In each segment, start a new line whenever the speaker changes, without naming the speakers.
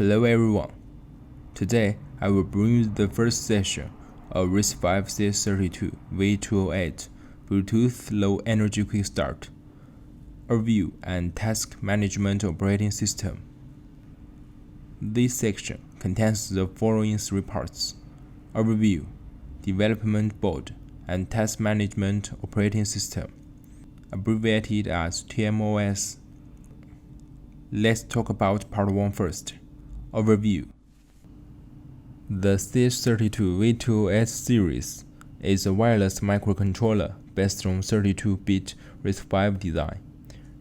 Hello everyone. Today I will bring you the first session of RISC-V CH32V208 Bluetooth Low Energy Quick Start, Overview and Task Management Operating System. This section contains the following three parts: Overview, Development Board, and Task Management Operating System, abbreviated as TMOS. Let's talk about part 1 first. Overview. The CH32V208 series is a wireless microcontroller based on 32-bit RISC-V design.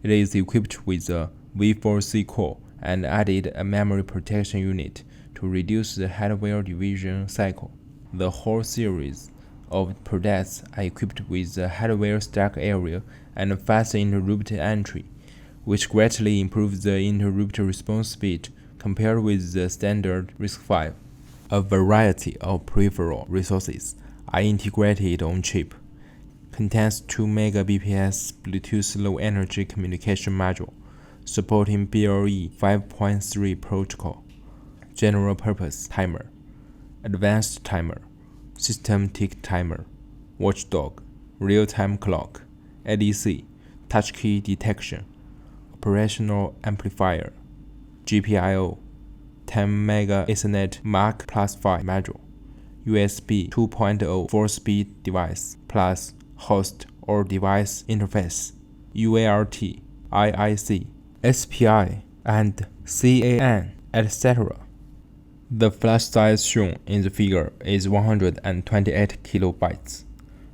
It is equipped with a V4C core and added a memory protection unit to reduce the hardware division cycle. The whole series of products are equipped with a hardware stack area and fast interrupt entry, which greatly improves the interrupt response speed compared with the standard RISC-V. A variety of peripheral resources are integrated on chip. Contains 2 Mbps Bluetooth Low Energy Communication Module, supporting BLE 5.3 protocol, General Purpose Timer, Advanced Timer, System Tick Timer, Watchdog, Real-Time Clock, ADC, Touch Key Detection, Operational Amplifier, GPIO, 10 Mega Ethernet Mark plus 5 module, USB 2.0 4-speed device plus host or device interface, UART, IIC, SPI, and CAN, etc. The flash size shown in the figure is 128 kilobytes,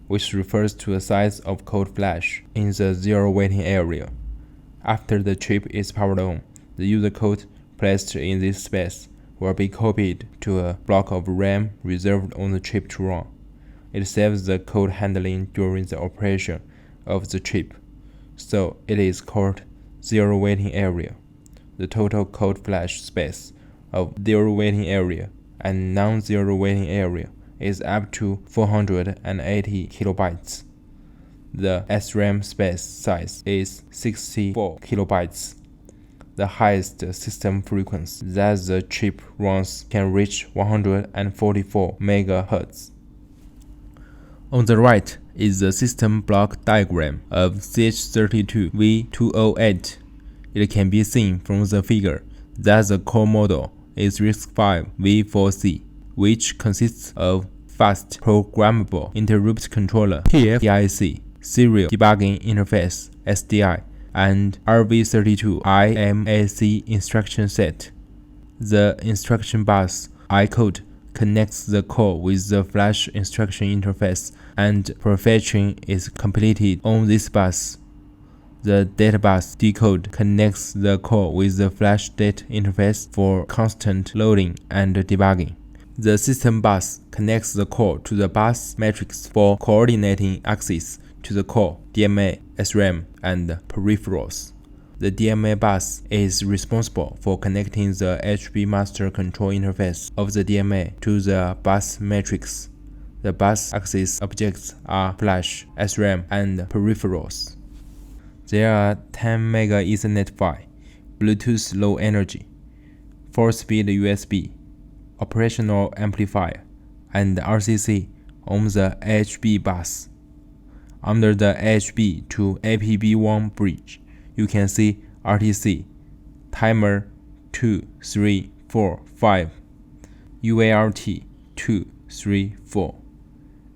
which refers to the size of cold flash in the zero waiting area. After the chip is powered on, the user code placed in this space will be copied to a block of RAM reserved on the chip to run. It saves the code handling during the operation of the chip, so it is called zero waiting area. The total code flash space of zero waiting area and non-zero waiting area is up to 480 kilobytes. The SRAM space size is 64 kilobytes. The highest system frequency that the chip runs can reach 144 MHz. On the right is the system block diagram of CH32V208. It can be seen from the figure that the core model is RISC-V V4C, which consists of fast programmable interrupt controller (TFDIC), serial debugging interface (SDI), and RV32 IMAC instruction set. The instruction bus I code connects the core with the flash instruction interface, and prefetching is completed on this bus. The data bus decode connects the core with the flash data interface for constant loading and debugging. The system bus connects the core to the bus matrix for coordinating access to the core, DMA, SRAM, and peripherals. The DMA bus is responsible for connecting the HB master control interface of the DMA to the bus matrix. The bus access objects are flash, SRAM, and peripherals. There are 10 Mega Ethernet PHY, Bluetooth Low Energy, 4-speed USB, operational amplifier, and RCC on the HB bus. Under the HB to APB1 bridge, you can see RTC, timer 2, 3, 4, 5, UART 2, 3, 4,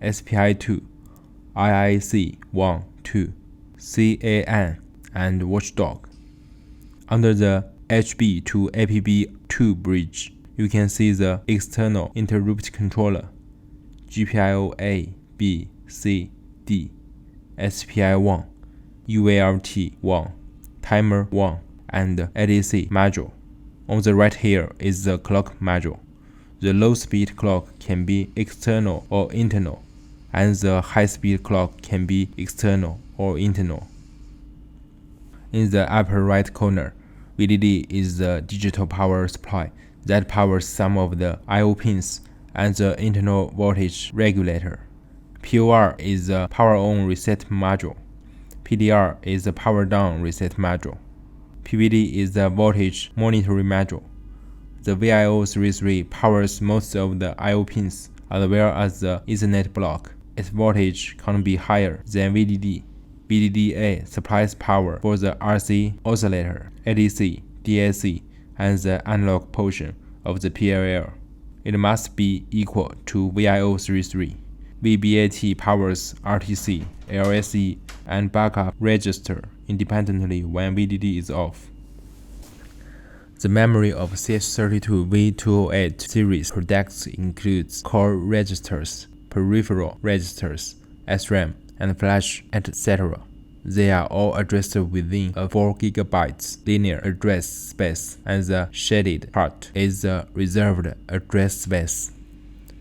SPI2, IIC 1, 2, CAN, and Watchdog. Under the HB to APB2 bridge, you can see the external interrupt controller, GPIO A, B, C, D, SPI1, UART 1, timer 1, and ADC module. On the right here is the clock module. The low-speed clock can be external or internal, and the high-speed clock can be external or internal. In the upper right corner, VDD is the digital power supply that powers some of the I/O pins and the internal voltage regulator. POR is the power on reset module. PDR is the power down reset module. PVD is the voltage monitoring module. The The VIO33 powers most of the I/O pins as well as the Ethernet block. Its voltage can be higher than VDD. VDDA supplies power for the RC oscillator, ADC, DAC, and the analog portion of the PLL. It must be equal to VIO33. VBAT powers RTC, LSE, and backup register independently when VDD is off. The memory of CH32V208 series products includes core registers, peripheral registers, SRAM, and flash, etc. They are all addressed within a 4 GB linear address space, and the shaded part is the reserved address space.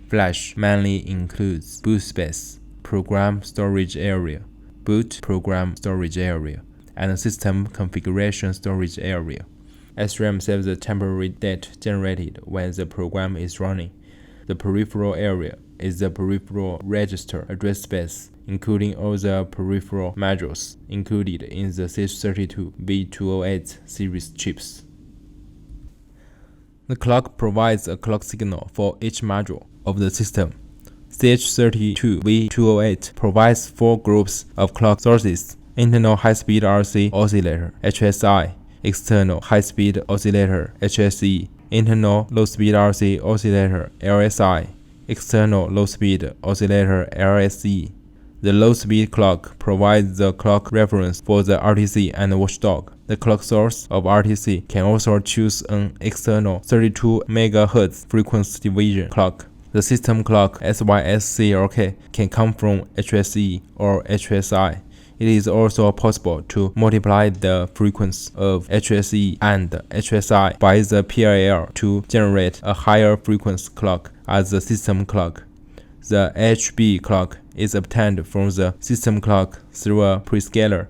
Flash mainly includes boot space, program storage area, boot program storage area, and system configuration storage area. SRAM saves the temporary data generated when the program is running. The peripheral area is the peripheral register address space, including all the peripheral modules included in the CH32V208 series chips. The clock provides a clock signal for each module of the system. CH32V208 provides 4 groups of clock sources: internal high-speed RC oscillator (HSI), external high-speed oscillator (HSE), internal low-speed RC oscillator (LSI), external low-speed oscillator (LSE). The low-speed clock provides the clock reference for the RTC and watchdog. The clock source of RTC can also choose an external 32 MHz frequency division clock. The system clock SYSCLK can come from HSE or HSI. It is also possible to multiply the frequency of HSE and HSI by the PLL to generate a higher frequency clock as the system clock. The AHB clock is obtained from the system clock through a prescaler.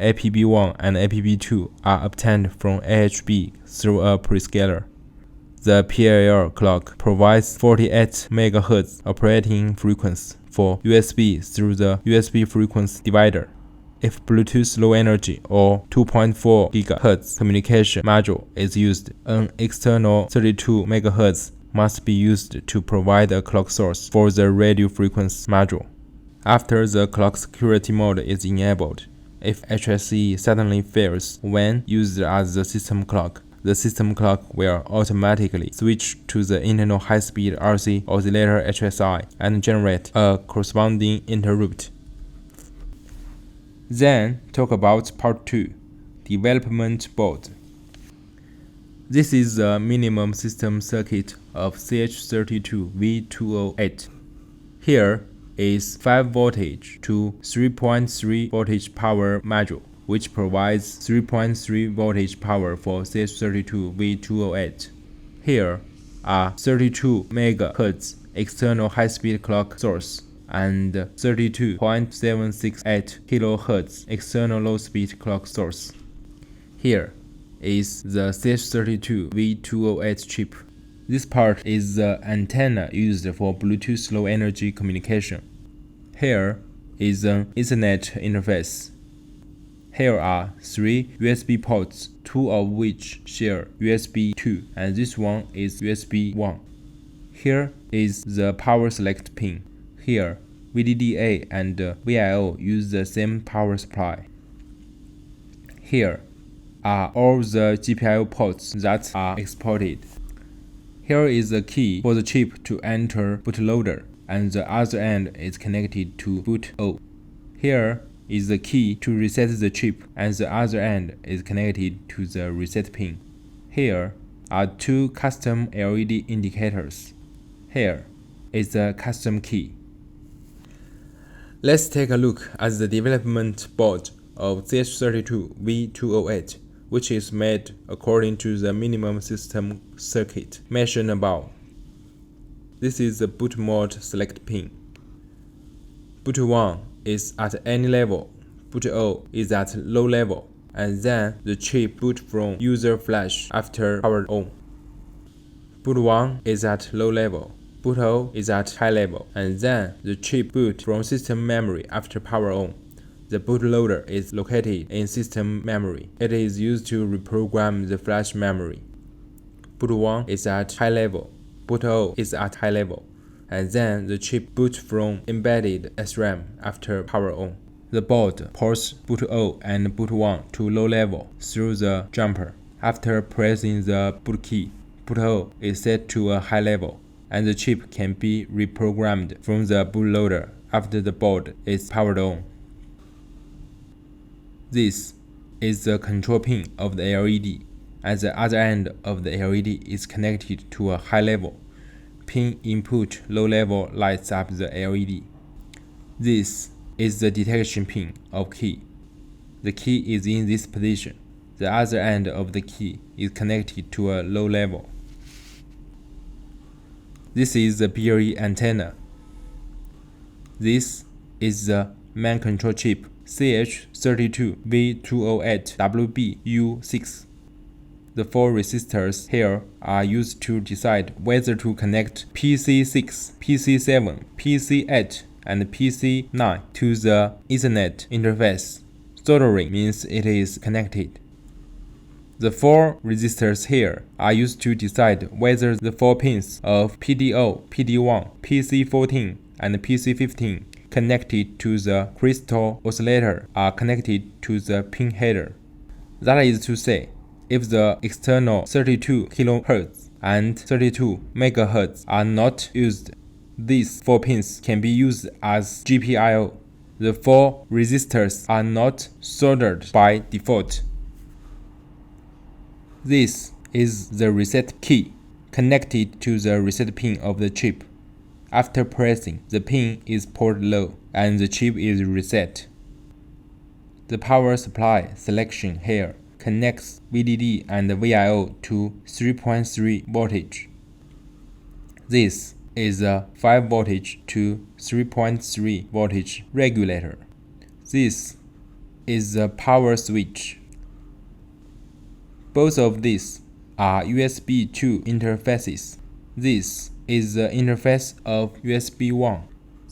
APB1 and APB2 are obtained from AHB through a prescaler. The PLL clock provides 48 MHz operating frequency for USB through the USB frequency divider. If Bluetooth Low Energy or 2.4 GHz communication module is used, an external 32 MHz must be used to provide a clock source for the radio frequency module. After the clock security mode is enabled, if HSE suddenly fails when used as the system clock will automatically switch to the internal high-speed RC oscillator HSI and generate a corresponding interrupt. Then talk about part 2, development board. This is the minimum system circuit of CH32V208. Here is 5 voltage to 3.3 voltage power module, which provides 3.3 voltage power for CH32V208. Here are 32 MHz external high-speed clock source and 32.768 kHz external low-speed clock source. Here is the CH32V208 chip. This part is the antenna used for Bluetooth Low Energy communication. Here is an Ethernet interface. Here are 3 USB ports, 2 of which share USB 2, and this one is USB 1. Here is the power select pin. Here, VDDA and VIO use the same power supply. Here are all the GPIO ports that are exported. Here is the key for the chip to enter bootloader, and the other end is connected to boot O. Here is the key to reset the chip, and the other end is connected to the reset pin. Here are 2 custom LED indicators. Here is the custom key. Let's take a look at the development board of CH32V208, which is made according to the minimum system circuit mentioned above. This is the boot mode select pin. Boot 1 is at any level, boot O is at low level, and then the chip boot from user flash after powered on. Boot 1 is at low level, boot O is at high level, and then the chip boot from system memory after power on. The bootloader is located in system memory. It is used to reprogram the flash memory. boot 1 is at high level, boot 0 is at high level, and then the chip boots from embedded SRAM after power on. The board ports boot 0 and boot 1 to low level through the jumper. After pressing the boot key, boot 0 is set to a high level, and the chip can be reprogrammed from the bootloader after the board is powered on. This is the control pin of the LED. At the other end of the LED is connected to a high level. Pin input low level lights up the LED. This is the detection pin of key. The key is in this position. The other end of the key is connected to a low level. This is the BLE antenna. This is the main control chip CH32V208 WBU6. The 4 resistors here are used to decide whether to connect PC6, PC7, PC8, and PC9 to the Ethernet interface. Soldering means it is connected. The 4 resistors here are used to decide whether the 4 pins of PDO, PD1, PC14, and PC15 connected to the crystal oscillator are connected to the pin header. That is to say, if the external 32 kHz and 32 MHz are not used, these 4 pins can be used as GPIO. The 4 resistors are not soldered by default. This is the reset key connected to the reset pin of the chip. After pressing, the pin is pulled low and the chip is reset. The power supply selection here connects VDD and VIO to 3.3 voltage. This is a 5 voltage to 3.3 voltage regulator. This is the power switch. Both of these are USB 2 interfaces. This is the interface of USB 1.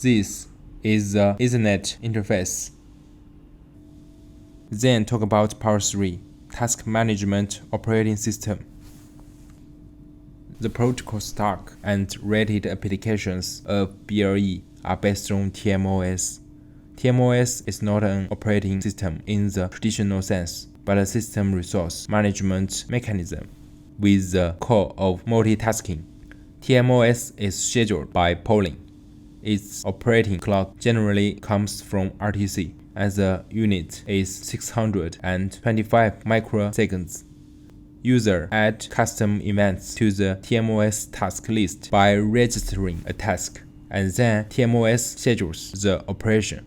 This is the Ethernet interface. Then talk about Power 3, Task Management Operating System. The protocol stack and related applications of BLE are based on TMOS. TMOS is not an operating system in the traditional sense, but a system resource management mechanism with the core of multitasking. TMOS is scheduled by polling. Its operating clock generally comes from RTC, and the unit is 625 microseconds. User add custom events to the TMOS task list by registering a task, and then TMOS schedules the operation.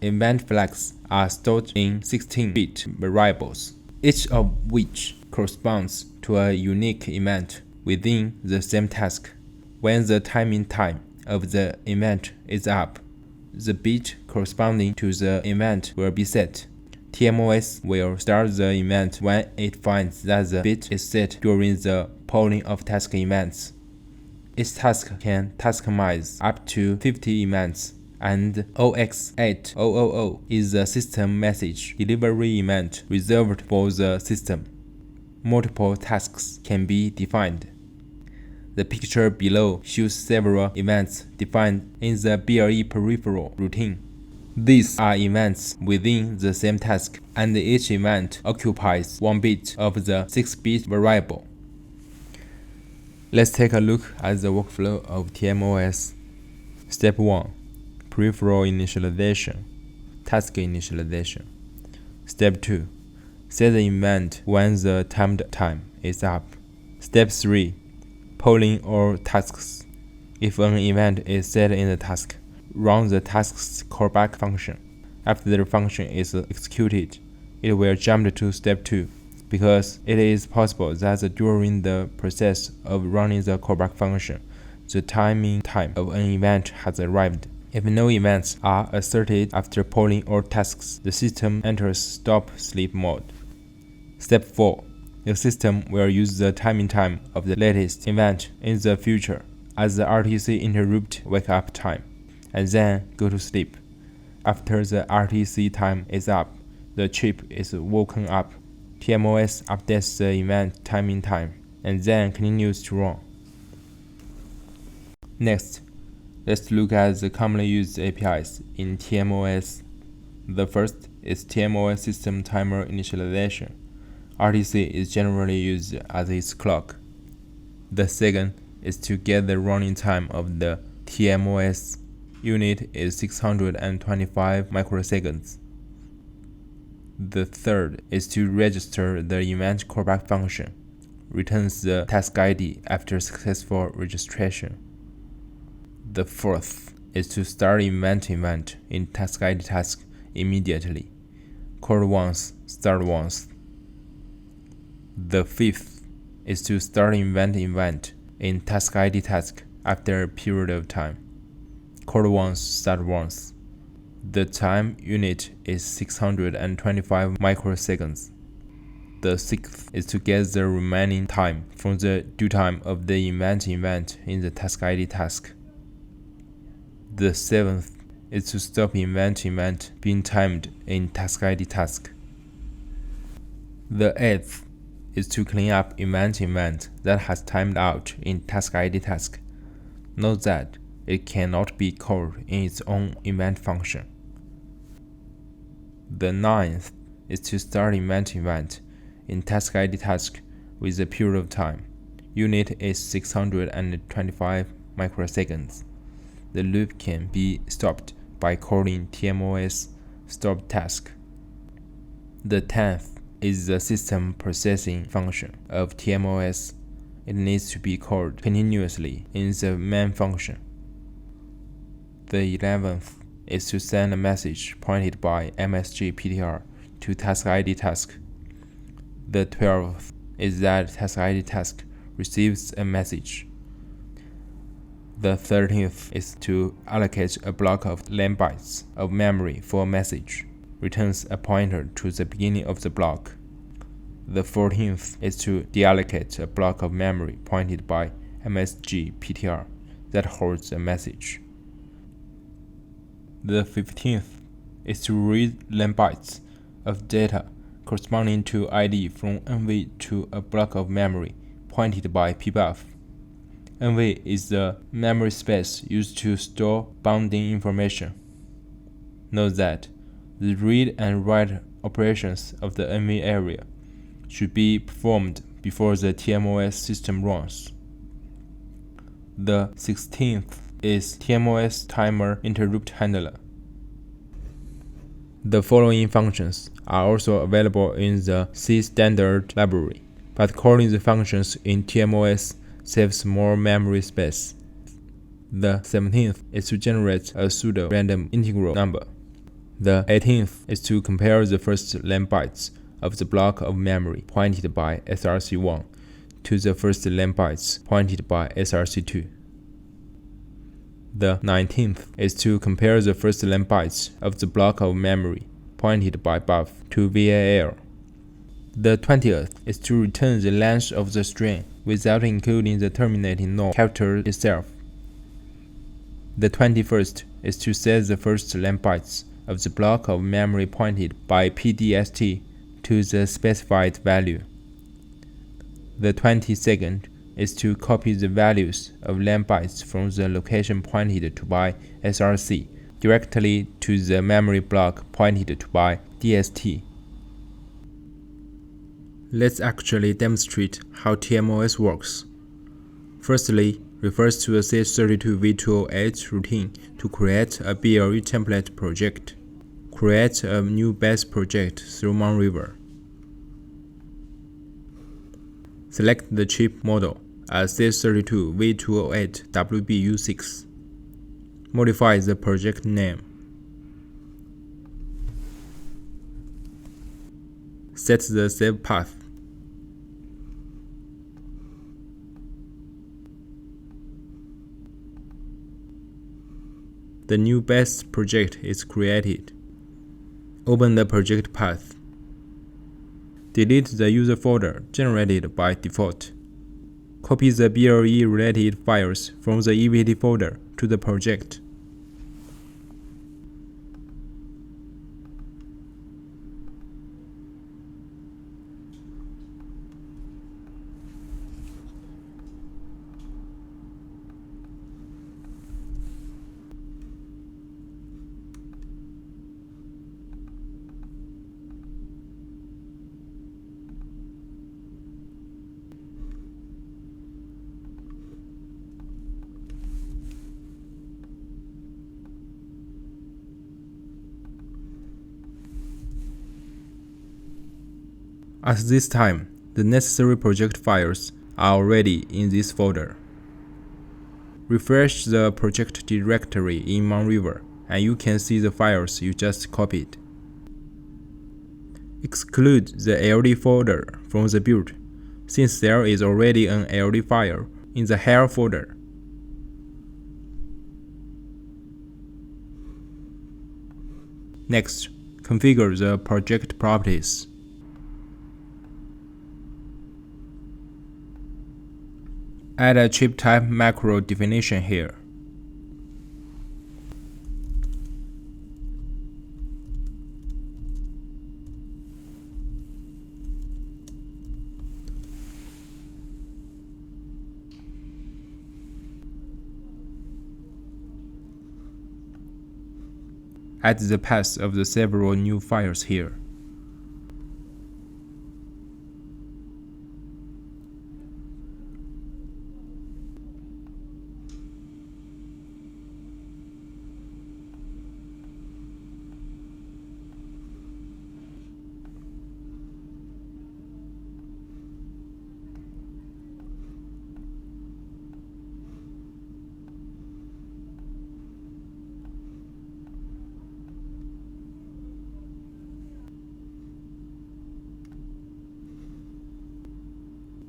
Event flags are stored in 16-bit variables, each of which corresponds to a unique event within the same task. When the timing time of the event is up, the bit corresponding to the event will be set. TMOS will start the event when it finds that the bit is set during the polling of task events. Each task can taskmize up to 50 events, and OX8000 is the system message delivery event reserved for the system. Multiple tasks can be defined. The picture below shows several events defined in the BLE peripheral routine. These are events within the same task, and each event occupies 1 bit of the 6-bit variable. Let's take a look at the workflow of TMOS. Step 1. Peripheral initialization, task initialization. Step 2. Set the event when the timed time is up. Step 3. Polling all tasks. If an event is set in the task, run the task's callback function. After the function is executed, it will jump to step 2, because it is possible that during the process of running the callback function, the timing time of an event has arrived. If no events are asserted after polling all tasks, the system enters stop sleep mode. Step 4. The system will use the timing time of the latest event in the future as the RTC interrupt wake-up time, and then go to sleep. After the RTC time is up, the chip is woken up. TMOS updates the event timing time. and then continues to run. Next, let's look at the commonly used APIs in TMOS. The first is TMOS System Timer Initialization. RTC is generally used as its clock. The second is to get the running time of the TMOS unit is 625 microseconds. The third is to register the event callback function, returns the task ID after successful registration. The fourth is to start event in task ID task immediately, call once, start once. The fifth is to start event in task ID task after a period of time, call once, start once. The time unit is 625 microseconds. The sixth is to get the remaining time from the due time of the event in the task ID task. The seventh is to stop event being timed in task ID task. The eighth is to clean up event that has timed out in task ID task. Note that it cannot be called in its own event function. The ninth is to start event in task ID task with a period of time. Unit is 625 microseconds. The loop can be stopped by calling TMOS stop task. The 10th is the system processing function of TMOS. It needs to be called continuously in the main function. The 11th is to send a message pointed by MSG PTR to task ID task. The 12th is that task ID task receives a message. The 13th is to allocate a block of lane bytes of memory for a message, returns a pointer to the beginning of the block. The 14th is to deallocate a block of memory pointed by MSG PTR that holds a message. The 15th is to read lane bytes of data corresponding to ID from NV to a block of memory pointed by pbuff. NV is the memory space used to store bounding information. Note that the read and write operations of the NV area should be performed before the TMOS system runs. The 16th is TMOS timer interrupt handler. The following functions are also available in the C standard library, but calling the functions in TMOS saves more memory space. The 17th is to generate a pseudo-random integral number. The 18th is to compare the first lane bytes of the block of memory pointed by SRC1 to the first lane bytes pointed by SRC2. The 19th is to compare the first lane bytes of the block of memory pointed by buff to VAL. The 20th is to return the length of the string without including the terminating null character itself. The 21st is to set the first lane bytes of the block of memory pointed by PDST to the specified value. The 22nd is to copy the values of lane bytes from the location pointed to by SRC directly to the memory block pointed to by DST. Let's actually demonstrate how TMOS works. Firstly, refers to a CH32V208 routine to create a BLE template project. Create a new base project through MonRiver. Select the chip model as CH32V208 WBU6. Modify the project name. Set the save path. The new base project is created. Open the project path. Delete the user folder generated by default. Copy the BLE related files from the EVT folder to the project. At this time, the necessary project files are already in this folder. Refresh the project directory in MonRiver, and you can see the files you just copied. Exclude the LD folder from the build, since there is already an LD file in the HER folder. Next, configure the project properties. Add a chip type macro definition here. Add the paths of the several new files here.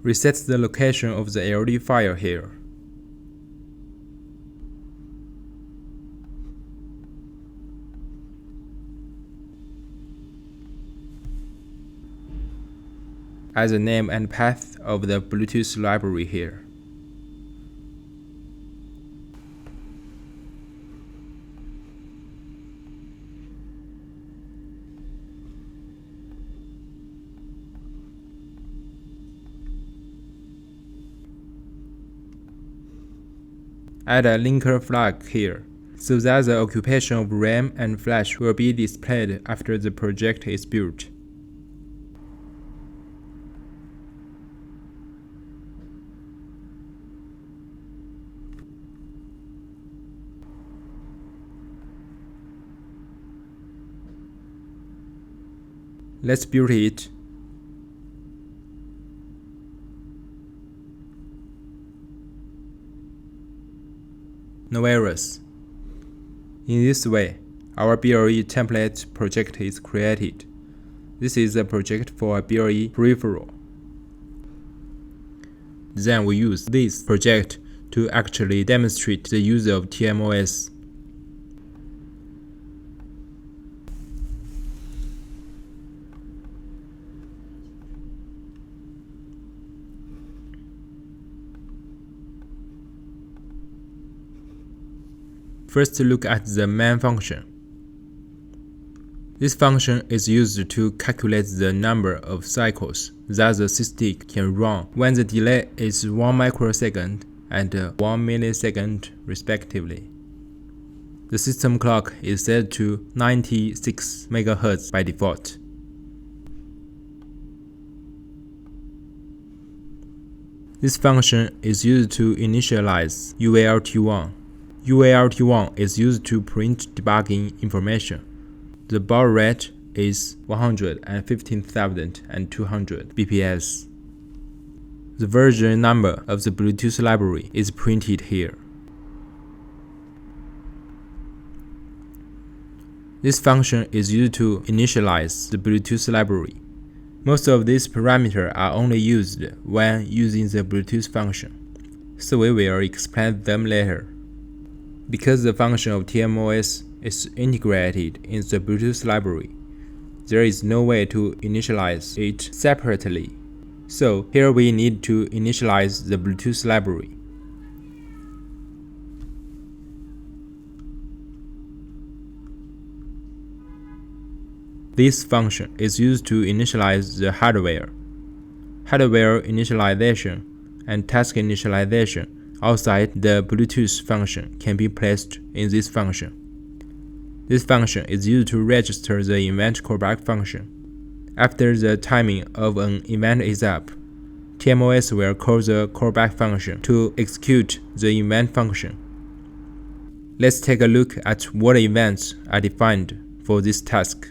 Reset the location of the LD file here. Add the name and path of the Bluetooth library here. Add a linker flag here, so that the occupation of RAM and flash will be displayed after the project is built. Let's build it. No errors. In this way, our BLE template project is created. This is a project for a BLE peripheral. Then we use this project to actually demonstrate the use of TMOS. First, look at the main function. This function is used to calculate the number of cycles that the SysTick can run when the delay is 1 microsecond and 1 millisecond respectively. The system clock is set to 96 MHz by default. This function is used to initialize UART1. UART1 is used to print debugging information. The baud rate is 115,200 bps. The version number of the Bluetooth library is printed here. This function is used to initialize the Bluetooth library. Most of these parameters are only used when using the Bluetooth function, so we will explain them later. Because the function of TMOS is integrated in the Bluetooth library, there is no way to initialize it separately. So here we need to initialize the Bluetooth library. This function is used to initialize the hardware. Hardware initialization and task initialization outside the Bluetooth function can be placed in this function. This function is used to register the event callback function. After the timing of an event is up, TMOS will call the callback function to execute the event function. Let's take a look at what events are defined for this task.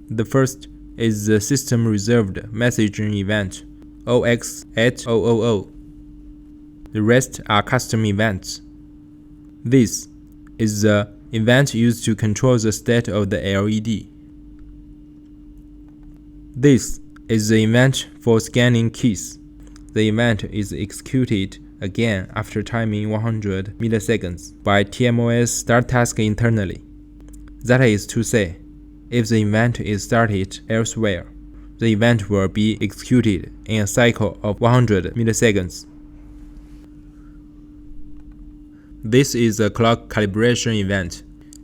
The first is the system reserved messaging event OX8000. The rest are custom events. This is the event used to control the state of the LED. This is the event for scanning keys. The event is executed again after timing 100 milliseconds by TMOS start task internally. That is to say, if the event is started elsewhere, the event will be executed in a cycle of 100 milliseconds. This is a clock calibration event.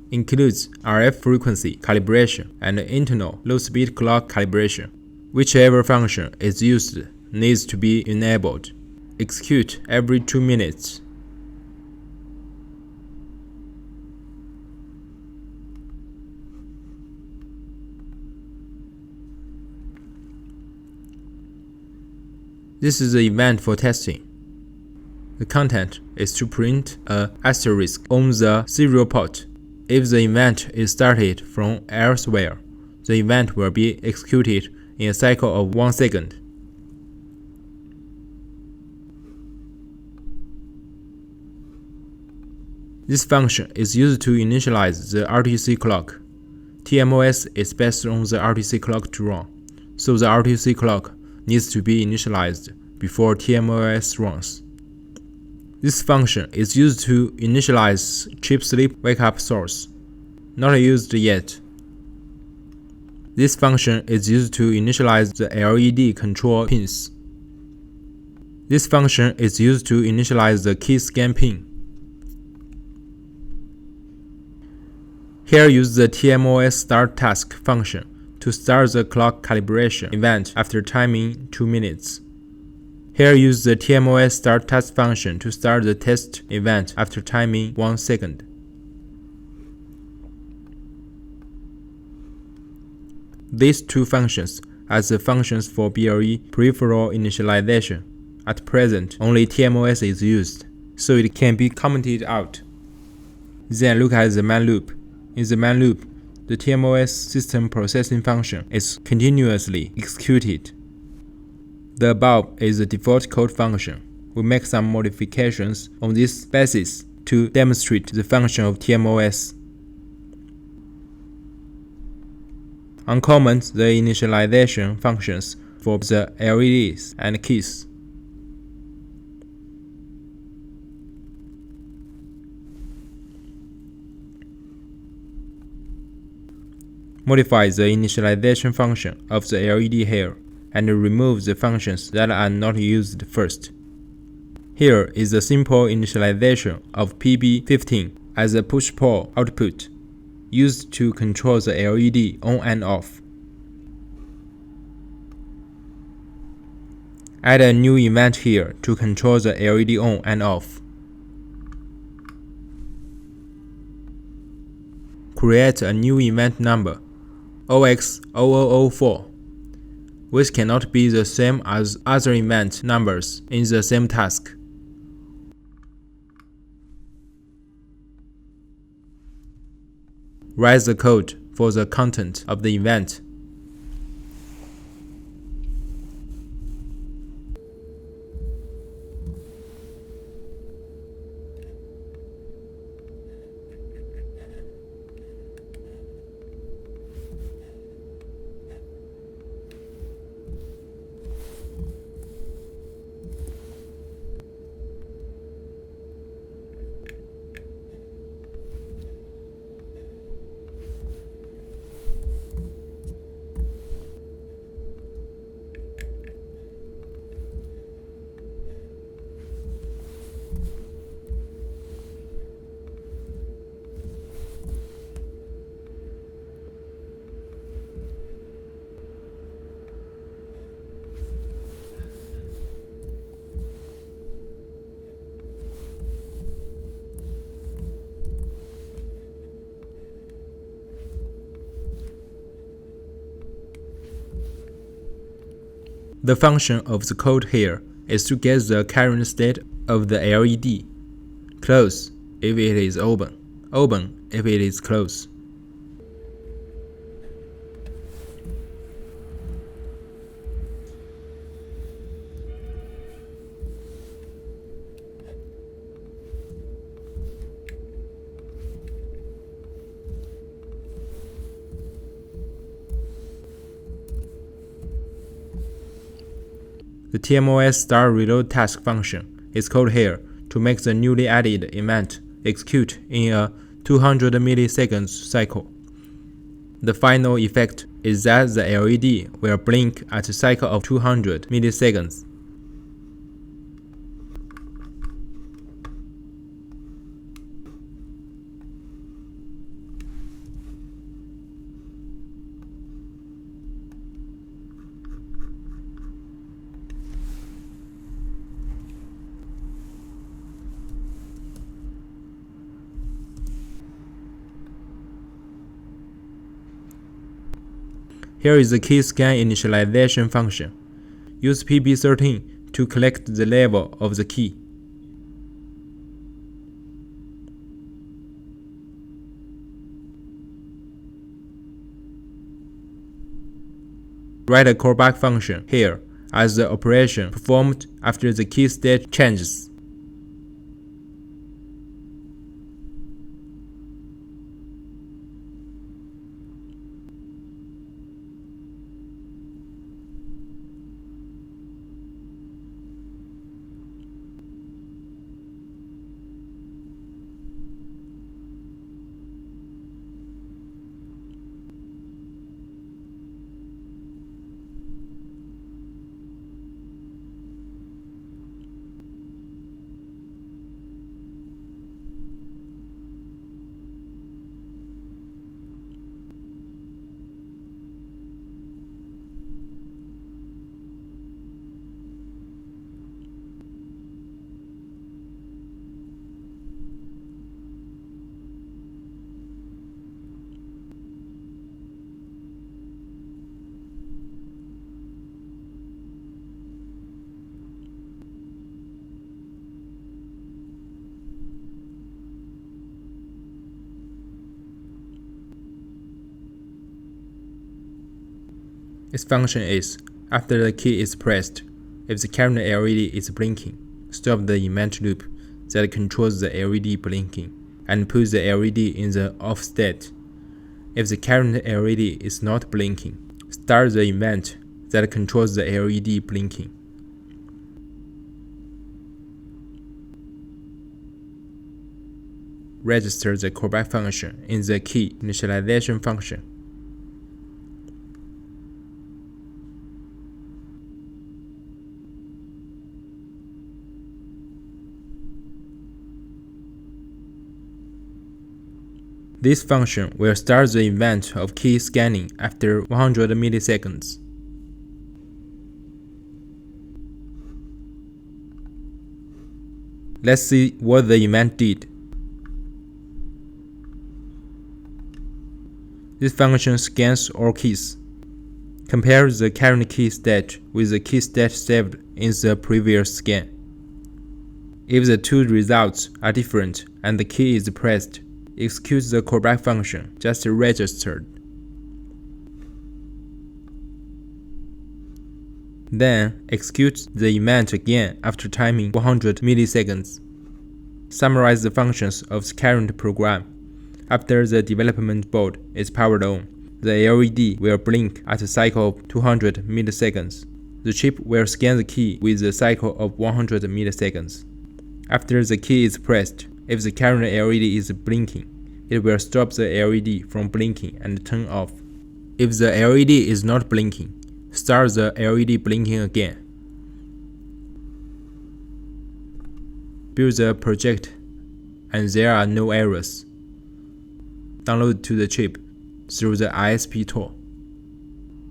Includes RF frequency calibration and internal low-speed clock calibration. Whichever function is used needs to be enabled. Execute every 2 minutes. This is the event for testing. The content is to print a asterisk on the serial port. If the event is started from elsewhere, the event will be executed in a cycle of 1 second. This function is used to initialize the RTC clock. TMOS is based on the RTC clock to run, so the RTC clock needs to be initialized before TMOS runs. This function is used to initialize chip sleep wake-up source. Not used yet. This function is used to initialize the LED control pins. This function is used to initialize the key scan pin. Here use the TMOS start task function to start the clock calibration event after timing 2 minutes. Here use the TMOS start task function to start the test event after timing 1 second. These two functions are the functions for BLE peripheral initialization. At present, only TMOS is used, so it can be commented out. Then look at the main loop. In the main loop, the TMOS system processing function is continuously executed. The above is the default code function. We make some modifications on this basis to demonstrate the function of TMOS. Uncomment the initialization functions for the LEDs and keys. Modify the initialization function of the LED here and remove the functions that are not used first. Here is a simple initialization of PB15 as a push-pull output used to control the LED on and off. Add a new event here to control the LED on and off. Create a new event number, OX0004, which cannot be the same as other event numbers in the same task. Write the code for the content of the event. The function of the code here is to get the current state of the LED. Close if it is open, open if it is closed. The TMOS start reload task function is called here to make the newly added event execute in a 200 milliseconds cycle. The final effect is that the LED will blink at a cycle of 200 milliseconds. Here is the key scan initialization function. Use PB13 to collect the level of the key. Write a callback function here as the operation performed after the key state changes. Its function is, after the key is pressed, if the current LED is blinking, stop the event loop that controls the LED blinking and put the LED in the off state. If the current LED is not blinking, start the event that controls the LED blinking. Register the callback function in the key initialization function. This function will start the event of key scanning after 100 milliseconds. Let's see what the event did. This function scans all keys. Compare the current key state with the key state saved in the previous scan. If the two results are different and the key is pressed, execute the callback function just registered. Then execute the event again after timing 100 milliseconds. Summarize the functions of the current program. After the development board is powered on, the LED will blink at a cycle of 200 milliseconds. The chip will scan the key with a cycle of 100 milliseconds. After the key is pressed, if the current LED is blinking, it will stop the LED from blinking and turn off. If the LED is not blinking, start the LED blinking again. Build the project and there are no errors. Download to the chip through the ISP Tool.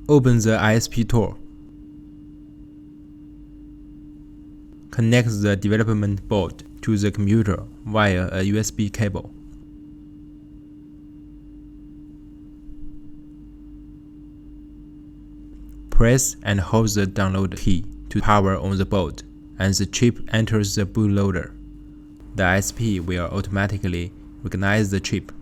Open the ISP Tool. Connect the development board to the computer via a USB cable. Press and hold the download key to power on the board, and the chip enters the bootloader. The ISP will automatically recognize the chip.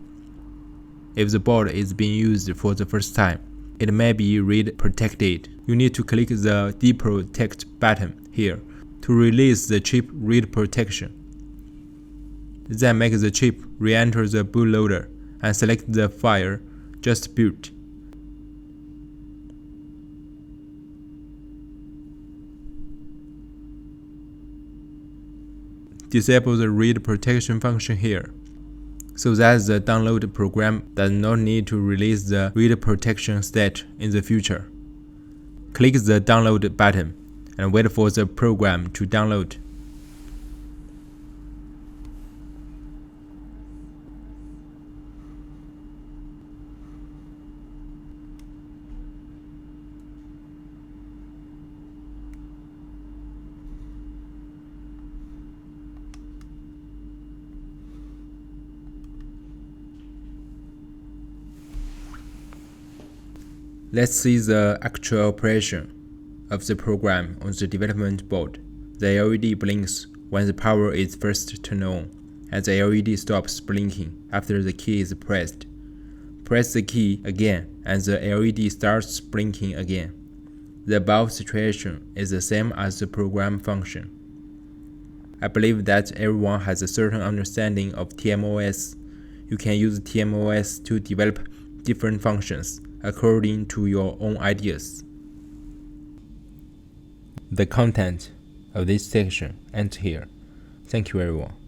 If the board is being used for the first time, it may be read protected. You need to click the deprotect button here to release the chip read protection. Then make the chip re-enter the bootloader and select the file just built. disable the read protection function here, so that the download program does not need to release the read protection state in the future. Click the download button and wait for the program to download. Let's see the actual operation of the program on the development board. The LED blinks when the power is first turned on, and the LED stops blinking after the key is pressed. Press the key again, and the LED starts blinking again. The above situation is the same as the program function. I believe that everyone has a certain understanding of TMOS. You can use TMOS to develop different functions according to your own ideas. The content of this section ends here. Thank you everyone.